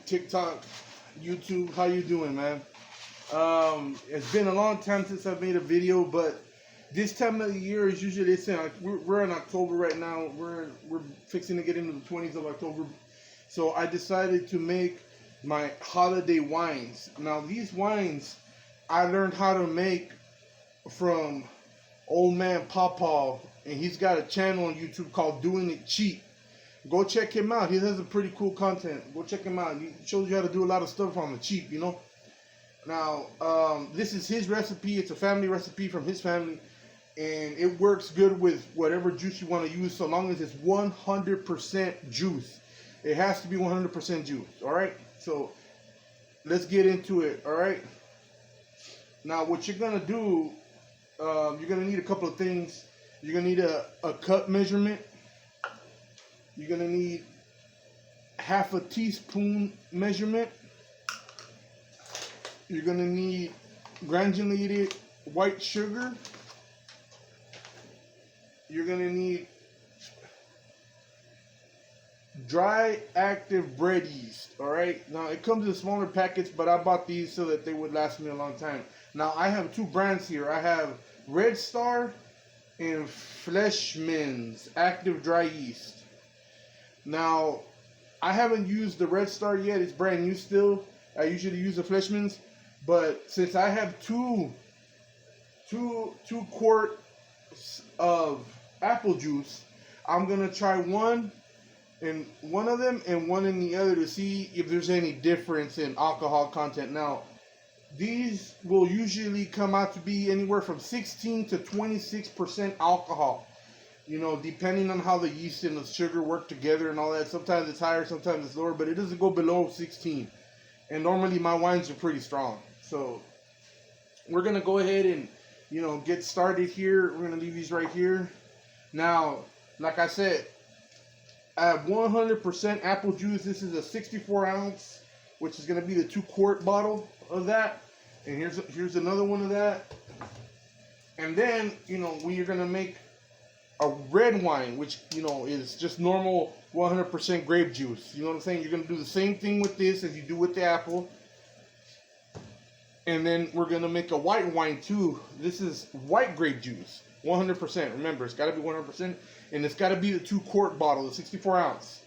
TikTok, YouTube. How you doing, man? It's been a long time since I've made a video, but this time of the year is usually we're in October right now. We're fixing to get into the 20s of October, so I decided to make my holiday wines. Now these wines I learned how to make from old man Pawpaw, and he's got a channel on YouTube called Doing It Cheap. Go check him out. He has a pretty cool content. Go check him out. He shows you how to do a lot of stuff on the cheap, you know. Now, this is his recipe. It's a family recipe from his family, and it works good with whatever juice you want to use, so long as it's 100% juice. It has to be 100% juice. All right. So let's get into it. All right. Now, what you're gonna do, you're gonna need a couple of things. You're gonna need a cup measurement. You're gonna need half a teaspoon measurement. You're gonna need granulated white sugar. You're gonna need dry active bread yeast. All right. Now it comes in smaller packets, but I bought these so that they would last me a long time. Now I have two brands here. I have Red Star and Fleischmann's active dry yeast. Now, I haven't used the Red Star yet. It's brand new still. I usually use the Fleischmann's, but since I have two quarts of apple juice, I'm gonna try one in one of them and one in the other to see if there's any difference in alcohol content. Now, these will usually come out to be anywhere from 16 to 26% alcohol. You know, depending on how the yeast and the sugar work together and all that. Sometimes it's higher, sometimes it's lower, but it doesn't go below 16. And normally my wines are pretty strong. So we're going to go ahead and, you know, get started here. We're going to leave these right here. Now, like I said, I have 100% apple juice. This is a 64 ounce, which is going to be the 2-quart bottle of that. And here's another one of that. And then, you know, we are going to make a red wine, which, you know, is just normal 100% grape juice. You know what I'm saying? You're going to do the same thing with this as you do with the apple. And then we're going to make a white wine too. This is white grape juice, 100%. Remember, it's got to be 100%. And it's got to be the 2-quart bottle, the 64 ounce.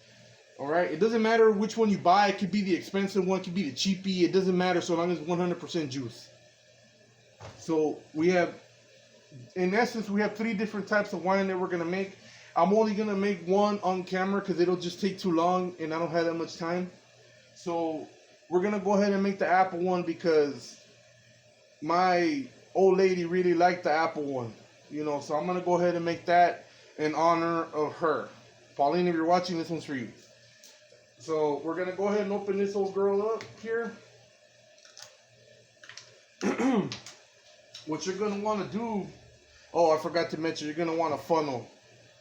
All right? It doesn't matter which one you buy. It could be the expensive one. It could be the cheapie. It doesn't matter so long as it's 100% juice. So we have, in essence, we have 3 different types of wine that we're going to make. I'm only going to make one on camera because it'll just take too long and I don't have that much time. So we're going to go ahead and make the apple one because my old lady really liked the apple one. You know, so I'm going to go ahead and make that in honor of her. Pauline, if you're watching, this one's for you. So we're going to go ahead and open this old girl up here. What you're going to want to do, oh, I forgot to mention, you're going to want a funnel.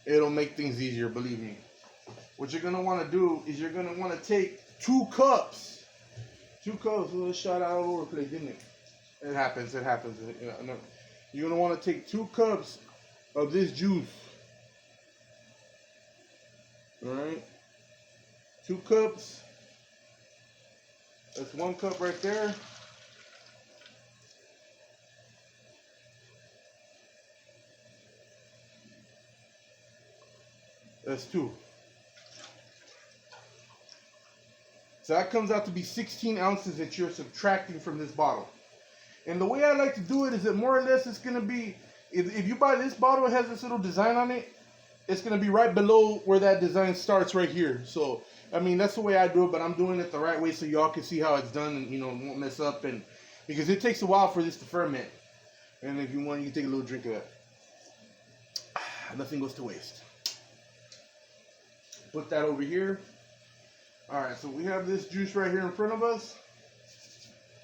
It'll make things easier, believe me. What you're going to want to do is you're going to want to take 2 cups. 2 cups, a little shot out all over the place, didn't it? It happens. You're going to want to take 2 cups of this juice. All right? 2 cups. That's 1 cup right there. That's 2. So that comes out to be 16 ounces that you're subtracting from this bottle. And the way I like to do it is that more or less it's going to be, if you buy this bottle, it has this little design on it. It's going to be right below where that design starts right here. So, I mean, that's the way I do it, but I'm doing it the right way so y'all can see how it's done and, you know, won't mess up. And because it takes a while for this to ferment. And if you want, you can take a little drink of that. Nothing goes to waste. Put that over here. Alright, so we have this juice right here in front of us.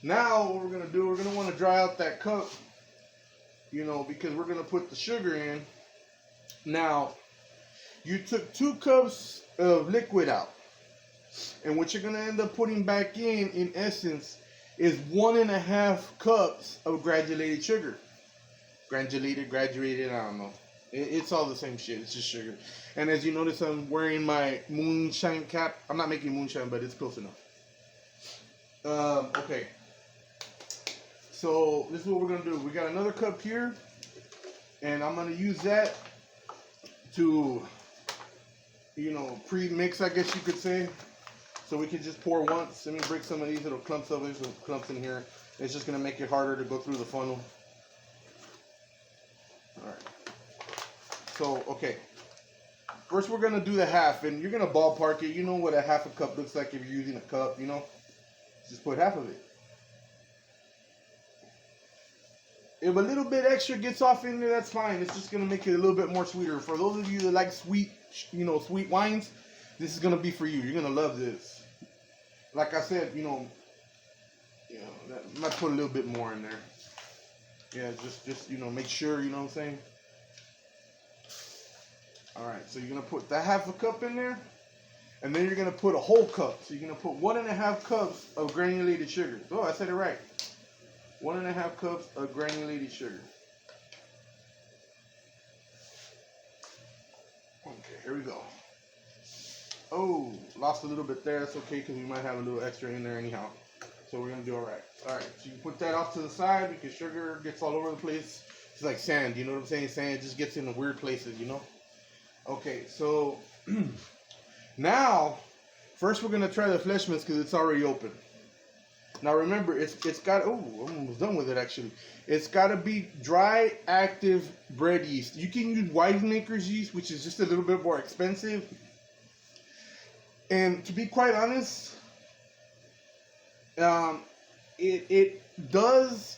Now what we're going to do, we're going to want to dry out that cup, you know, because we're going to put the sugar in. Now, you took 2 cups of liquid out. And what you're going to end up putting back in essence, is 1.5 cups of granulated sugar. Graduated, I don't know. It's all the same shit. It's just sugar. And as you notice, I'm wearing my moonshine cap. I'm not making moonshine, but it's close enough. Okay. So this is what we're gonna do. We got another cup here, and I'm gonna use that to, pre-mix, I guess you could say. So we can just pour once. Let me break some of these little clumps of it, some clumps in here. It's just gonna make it harder to go through the funnel. All right. So okay. First, we're gonna do the half, and you're gonna ballpark it. You know what a half a cup looks like if you're using a cup. Just put half of it. If a little bit extra gets off in there, that's fine. It's just gonna make it a little bit more sweeter. For those of you that like sweet, sweet wines, this is gonna be for you. You're gonna love this. Like I said, I might put a little bit more in there. Yeah, just make sure. You know what I'm saying? All right, so you're gonna put that half a cup in there, and then you're gonna put a whole cup. So you're gonna put 1.5 cups of granulated sugar. Oh, I said it right. 1.5 cups of granulated sugar. Okay, here we go. Oh, lost a little bit there. That's okay because we might have a little extra in there anyhow. So we're gonna do all right. All right, so you put that off to the side because sugar gets all over the place. It's like sand. You know what I'm saying? Sand just gets in the weird places. Okay, so now, first we're gonna try the flesh mist because it's already open. Now remember, it's got, I'm almost done with it actually. It's gotta be dry, active bread yeast. You can use winemaker's yeast, which is just a little bit more expensive. And to be quite honest, it does.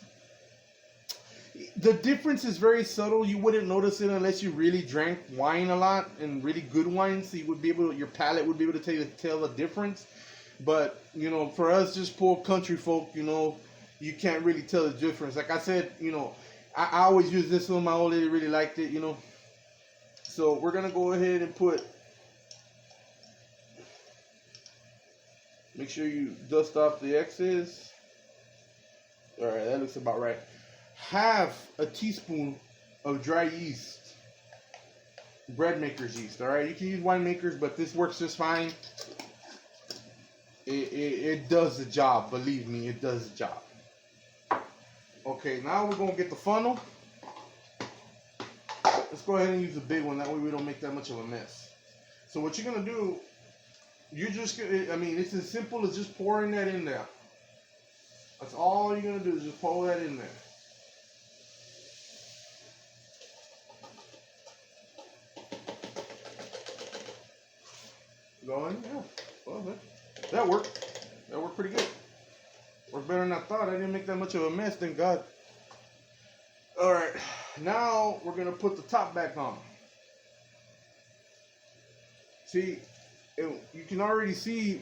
The difference is very subtle. You wouldn't notice it unless you really drank wine a lot and really good wine. So you would be able, your palate would be able to tell the difference. But for us, just poor country folk, you can't really tell the difference. Like I said, I always use this one. My old lady really liked it, So we're gonna go ahead and put. Make sure you dust off the excess. All right, that looks about right. Half a teaspoon of dry yeast, bread maker's yeast. All right, you can use winemakers, but this works just fine. It does the job. Believe me, it does the job. Okay, now we're gonna get the funnel. Let's go ahead and use the big one. That way we don't make that much of a mess. So what you're gonna do, it's as simple as just pouring that in there. That's all you're gonna do is just pour that in there. Going, yeah. Well, that worked. That worked pretty good. Worked better than I thought. I didn't make that much of a mess, thank God. All right, now we're gonna put the top back on. See, you can already see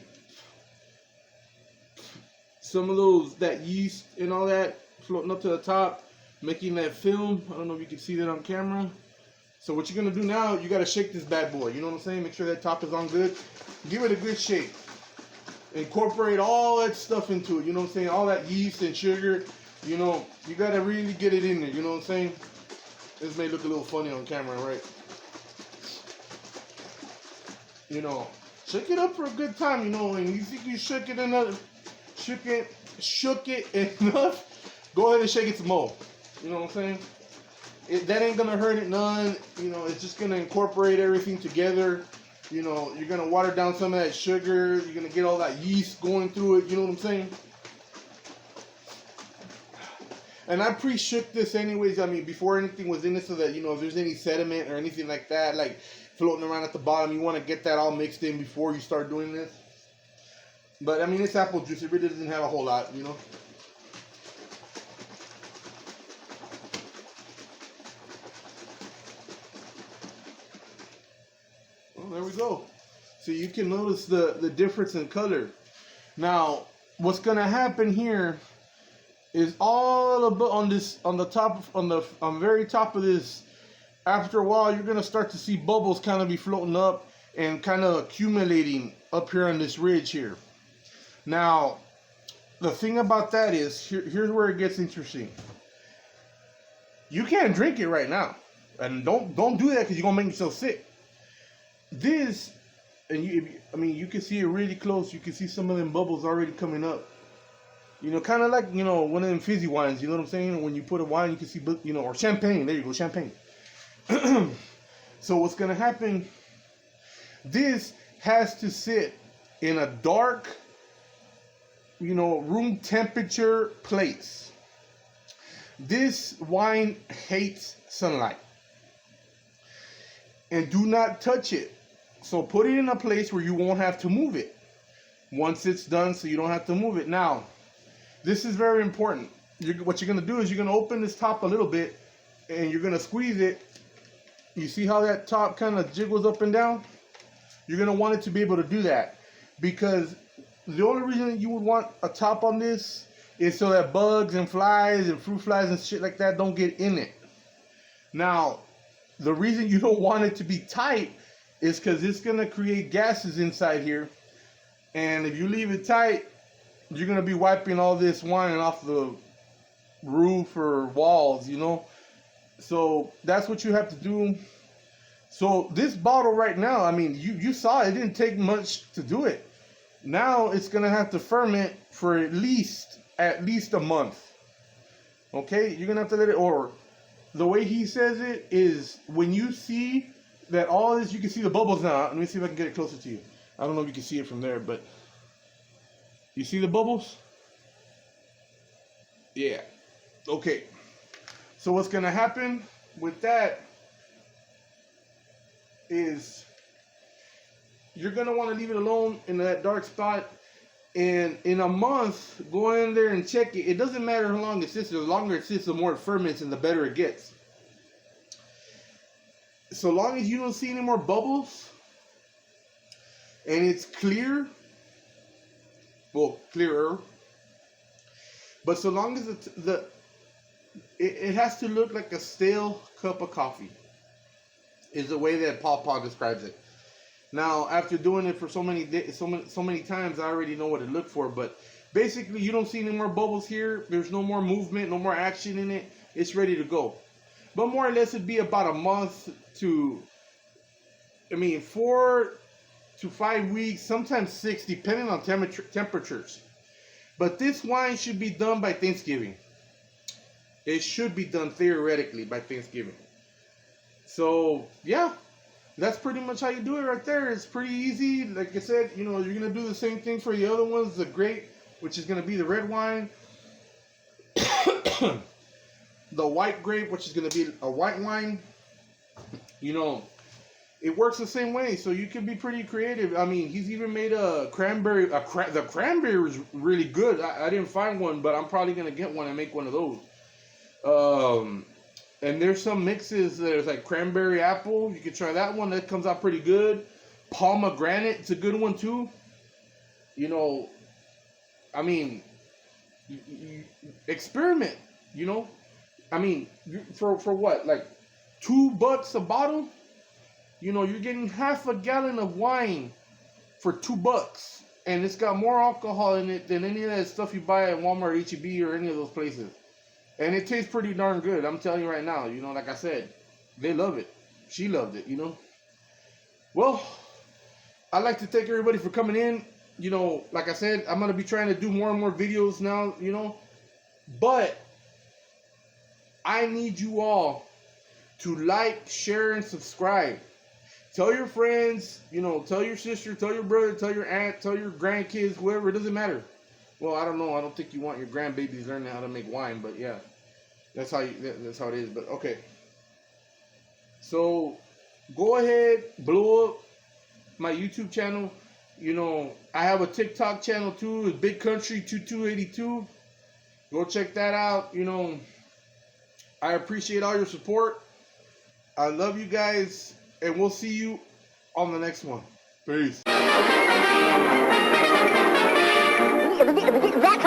some of that yeast and all that floating up to the top, making that film. I don't know if you can see that on camera. So what you're gonna do now, you gotta shake this bad boy. You know what I'm saying? Make sure that top is on good. Give it a good shake. Incorporate all that stuff into it. You know what I'm saying? All that yeast and sugar. You gotta really get it in there. You know what I'm saying? This may look a little funny on camera, right? Shake it up for a good time. And you think you shook it enough, go ahead and shake it some more. You know what I'm saying? That ain't gonna hurt it none. It's just gonna incorporate everything together. You're gonna water down some of that sugar. You're gonna get all that yeast going through it. You know what I'm saying? And I pre-shook this anyways. Before anything was in it, so that if there's any sediment or anything like that, like floating around at the bottom, you want to get that all mixed in before you start doing this. But it's apple juice. It really doesn't have a whole lot, Well, there we go. So you can notice the difference in color. Now, what's gonna happen here is all about on the very top of this. After a while, you're gonna start to see bubbles kind of be floating up and kind of accumulating up here on this ridge here. Now, the thing about that is, here's where it gets interesting. You can't drink it right now, and don't do that because you're gonna make yourself sick. And you can see it really close. You can see some of them bubbles already coming up. You know, kind of like, you know, one of them fizzy wines. You know what I'm saying? When you put a wine, you can see, you know, or champagne. There you go, champagne. So what's gonna happen? This has to sit in a dark, you know, room temperature place. This wine hates sunlight. And do not touch it. So put it in a place where you won't have to move it once it's done, so you don't have to move it. Now, this is very important. What you're going to do is you're going to open this top a little bit and you're going to squeeze it. You see how that top kind of jiggles up and down? You're going to want it to be able to do that, because the only reason you would want a top on this is so that bugs and flies and fruit flies and shit like that don't get in it. Now, the reason you don't want it to be tight is because it's going to create gases inside here. And if you leave it tight, you're going to be wiping all this wine off the roof or walls, you know. So that's what you have to do. So this bottle right now, I mean, you saw it didn't take much to do it. Now it's going to have to ferment for at least a month. Okay, you're going to have to let it, or the way he says it is when you see that all this, you can see the bubbles now. Let me see if I can get it closer to you. I don't know if you can see it from there, but you see the bubbles? Yeah. Okay. So what's going to happen with that is you're going to want to leave it alone in that dark spot. And in a month, go in there and check it. It doesn't matter how long it sits. The longer it sits, the more it ferments and the better it gets. So long as you don't see any more bubbles and it's clear, well, clearer, but so long as it has to look like a stale cup of coffee, is the way that Paw Paw describes it. Now, after doing it for so many times, I already know what to look for. But basically, you don't see any more bubbles here. There's no more movement, no more action in it. It's ready to go. But more or less, it'd be about a month to, 4 to 5 weeks, sometimes 6, depending on temperatures. But this wine should be done by Thanksgiving. It should be done theoretically by Thanksgiving. So, yeah. That's pretty much how you do it right there. It's pretty easy. Like I said, you know, you're going to do the same thing for the other ones. The grape, which is going to be the red wine. The white grape, which is going to be a white wine. You know, it works the same way. So you can be pretty creative. I mean, he's even made a cranberry. The cranberry is really good. I didn't find one, but I'm probably going to get one and make one of those. And there's some mixes. There's like cranberry apple. You can try that one. That comes out pretty good. Pomegranate. It's a good one too. You know, I mean, you experiment. You know, I mean, for what? Like $2 a bottle? You know, you're getting half a gallon of wine for $2. And it's got more alcohol in it than any of that stuff you buy at Walmart, H-E-B, or any of those places. And it tastes pretty darn good. I'm telling you right now, you know, like I said, they love it. She loved it, you know. Well, I'd like to thank everybody for coming in. You know, like I said, I'm going to be trying to do more and more videos now, you know. But I need you all to like, share, and subscribe. Tell your friends, you know, tell your sister, tell your brother, tell your aunt, tell your grandkids, whoever. It doesn't matter. Well, I don't know. I don't think you want your grandbabies learning how to make wine, but yeah, that's how it is. But okay, so go ahead, blow up my YouTube channel. You know, I have a TikTok channel too. It's Big Country 2282. Go check that out. You know, I appreciate all your support. I love you guys, and we'll see you on the next one. Peace.